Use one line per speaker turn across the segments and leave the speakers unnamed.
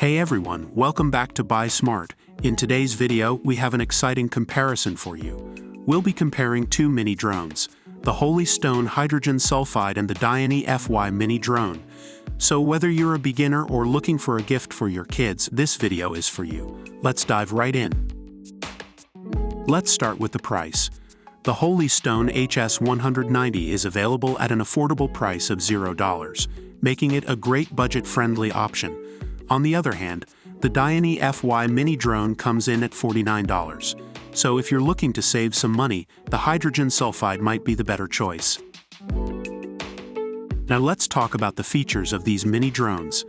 Hey everyone, welcome back to Buy Smart. In today's video, we have an exciting comparison for you. We'll be comparing two mini drones, the Holy Stone Hydrogen Sulfide and the DyineeFy mini drone. So whether you're a beginner or looking for a gift for your kids, this video is for you. Let's dive right in. Let's start with the price. The Holy Stone HS190 is available at an affordable price of $0, making it a great budget-friendly option. On the other hand, the DyineeFy mini drone comes in at $49. So if you're looking to save some money, the hydrogen sulfide might be the better choice. Now let's talk about the features of these mini drones.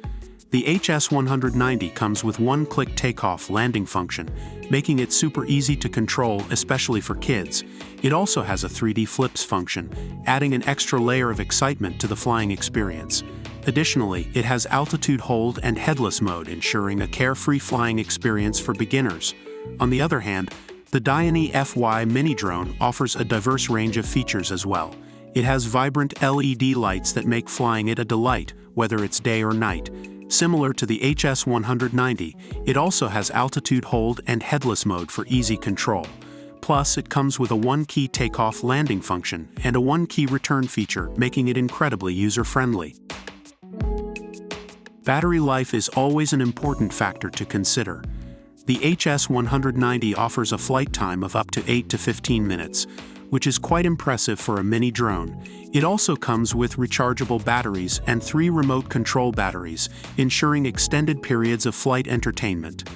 The HS190 comes with one-click takeoff landing function, making it super easy to control, especially for kids. It also has a 3D flips function, adding an extra layer of excitement to the flying experience. Additionally, it has altitude hold and headless mode, ensuring a carefree flying experience for beginners. On the other hand, the DyineeFy mini drone offers a diverse range of features as well. It has vibrant LED lights that make flying it a delight, whether it's day or night. Similar to the HS190, it also has altitude hold and headless mode for easy control. Plus, it comes with a one-key takeoff landing function and a one-key return feature, making it incredibly user-friendly. Battery life is always an important factor to consider. The HS190 offers a flight time of up to 8 to 15 minutes, which is quite impressive for a mini drone. It also comes with rechargeable batteries and 3 remote control batteries, ensuring extended periods of flight entertainment.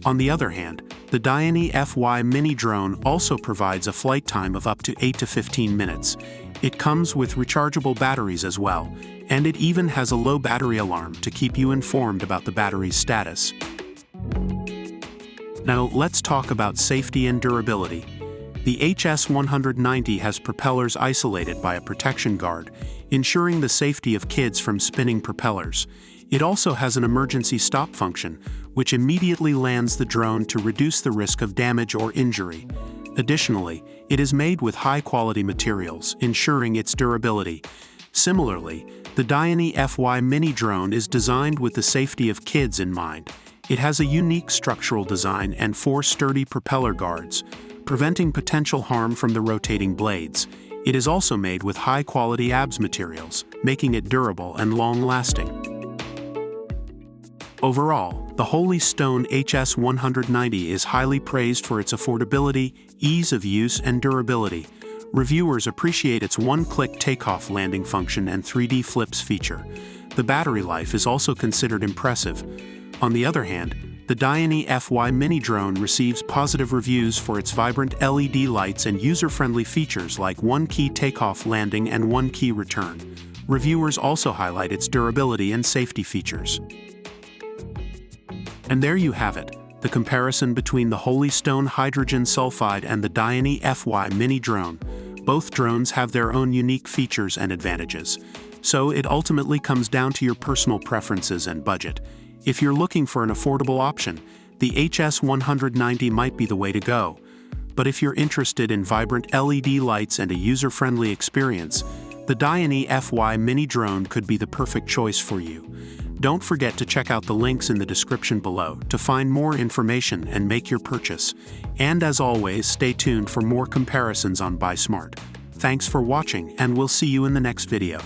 On the other hand, the DyineeFy mini drone also provides a flight time of up to 8 to 15 minutes. It comes with rechargeable batteries as well, and it even has a low battery alarm to keep you informed about the battery's status. Now let's talk about safety and durability. The HS190 has propellers isolated by a protection guard, ensuring the safety of kids from spinning propellers. It also has an emergency stop function, which immediately lands the drone to reduce the risk of damage or injury. Additionally, it is made with high-quality materials, ensuring its durability. Similarly, the DyineeFy mini drone is designed with the safety of kids in mind. It has a unique structural design and 4 sturdy propeller guards, preventing potential harm from the rotating blades. It is also made with high-quality ABS materials, making it durable and long-lasting. Overall, the Holy Stone HS190 is highly praised for its affordability, ease of use, and durability. Reviewers appreciate its one-click takeoff landing function and 3D flips feature. The battery life is also considered impressive. On the other hand, the DyineeFy mini drone receives positive reviews for its vibrant LED lights and user-friendly features like one-key takeoff landing and one-key return. Reviewers also highlight its durability and safety features. And there you have it, the comparison between the Holy Stone Hydrogen Sulfide and the DyineeFy mini drone. Both drones have their own unique features and advantages, so it ultimately comes down to your personal preferences and budget. If you're looking for an affordable option, the HS190 might be the way to go. But if you're interested in vibrant LED lights and a user-friendly experience, the DyineeFy mini drone could be the perfect choice for you. Don't forget to check out the links in the description below to find more information and make your purchase. And as always, stay tuned for more comparisons on Buy Smart. Thanks for watching, and we'll see you in the next video.